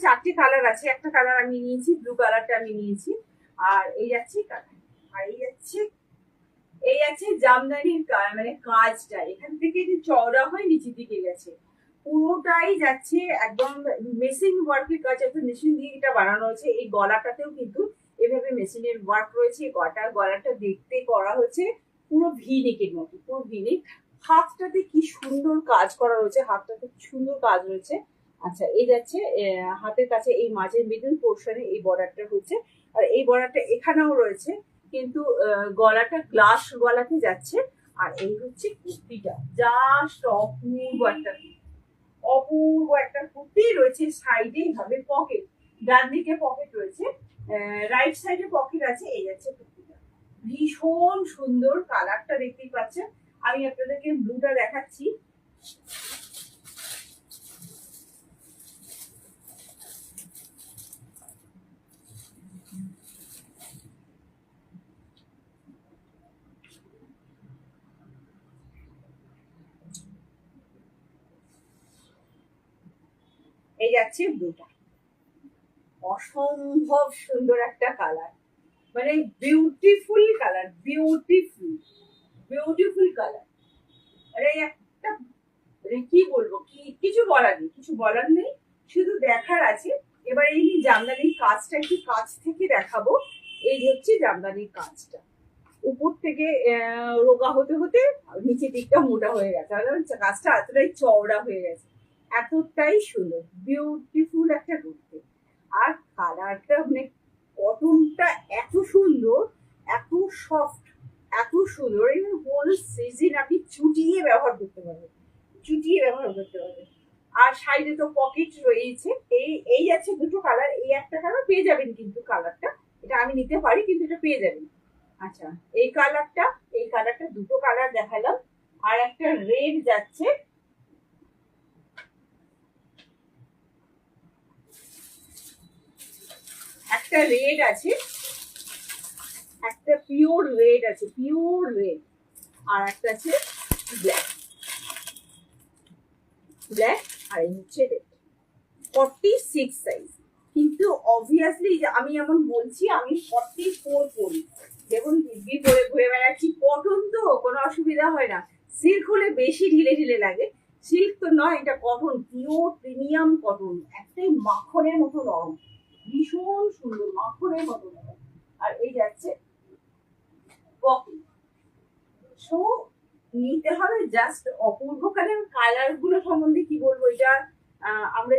চারটে কালার আছে, একটা কালার আমি নিয়েছি, ব্লু কালারটা আমি নিয়েছি। আর এই যাচ্ছে কালার, আর এই আছে জামদানির মানে কাজটা এখান থেকে যে চওড়া হয়ে নিচের দিকে গেছে, পুরোটাই যাচ্ছে একদম মেশিন ওয়ার্কের কাজ, একটা মেশিন দিয়ে এটা বানানো হয়েছে। এই গলাটাতেও কিন্তু এভাবে মেশিনের ওয়ার্ক রয়েছে। গলাটা দেখতে করা হচ্ছে পুরো ভি নেকের মতো, পুরো ভি নেক। হাতটাতে কি সুন্দর কাজ করা রয়েছে, হাতটাতে কি সুন্দর কাজ রয়েছে। আচ্ছা, এই যাচ্ছে হাতের কাছে এই মাঝের মিডল পোর্শনে এই বর্ডারটা হচ্ছে, আর এই বর্ডারটা এখানেও রয়েছে, কিন্তু গলাটা গ্লাস গলাতে যাচ্ছে। আর এই হচ্ছে কুর্তিটা, জাস্ট অপূর্ব একটা, অপূর্ব একটা কুর্তি রয়েছে। সাইডে ভাবে পকেট, ডান দিকে পকেট রয়েছে, রাইট সাইডে পকেট আছে। এই যাচ্ছে কুর্তিটা, ভীষণ সুন্দর কালারটা দেখতেই পাচ্ছেন। আমি আপনাদেরকে ব্লুটা দেখাচ্ছি। এই যাচ্ছে ব্লুটা, অসম্ভব সুন্দর একটা কালার, মানে beautiful colour, beautiful beautiful colour. আরে একটা মানে কি বলবো, কিছু বলার নেই, কিছু বলার নেই, শুধু দেখার আছে। এবার এই জামদানির কাজটা একটু কাছ থেকে দেখাবো। এই হচ্ছে জামদানির কাজটা, উপর থেকে রোগা হতে হতে নিচের দিকটা মোটা হয়ে গেছে, কাজটা এতটাই চওড়া হয়ে গেছে, এতটাই সুন্দর বিউটিফুল একটা কুর্তি। আর কালারটা মানে কটনটা এত সুন্দর, এত সফট, এত সুন্দর, এই হোল সিজন আপনি চুটিয়ে ব্যবহার করতে পারবেন, চুটিয়ে ব্যবহার করতে পারবেন। আর সাইডে তো পকেট রয়েছে। এই আছে দুটো কালার, এই একটা কালার পেয়ে যাবেন, কিন্তু কালারটা এটা আমি নিতে পারি, কিন্তু এটা পেয়ে যাবেন। আচ্ছা, এই কালারটা দুটো কালার দেখালাম। আর একটা রেড যাচ্ছে, একটা রেড আছে, একটা পিওর রেড আছে, পিওর রেড। আর একটা আছে ব্ল্যাক, ব্ল্যাক। আর এই হচ্ছে রেড, 46 সাইজ। কিন্তু অবভিয়াসলি আমি এমন বলছি, আমি 44 পরি, দেখুন দিব্যি পরে ঘুরে বেড়াচ্ছি। কটন তো কোনো অসুবিধা হয় না, সিল্ক হলে বেশি ঢিলে ঢিলে লাগে। সিল্ক তো নয়, এটা কটন, পিওর প্রিমিয়াম কটন, একটাই মাখনের মতো নরম, ভীষণ সুন্দর, মাখনের মতো নরম। আর এই যাচ্ছে পকেট। সো নিতে হবে জাস্ট অপূর্ব কালার। কালার গুলো সম্বন্ধে কি বলবো, এটা আমরা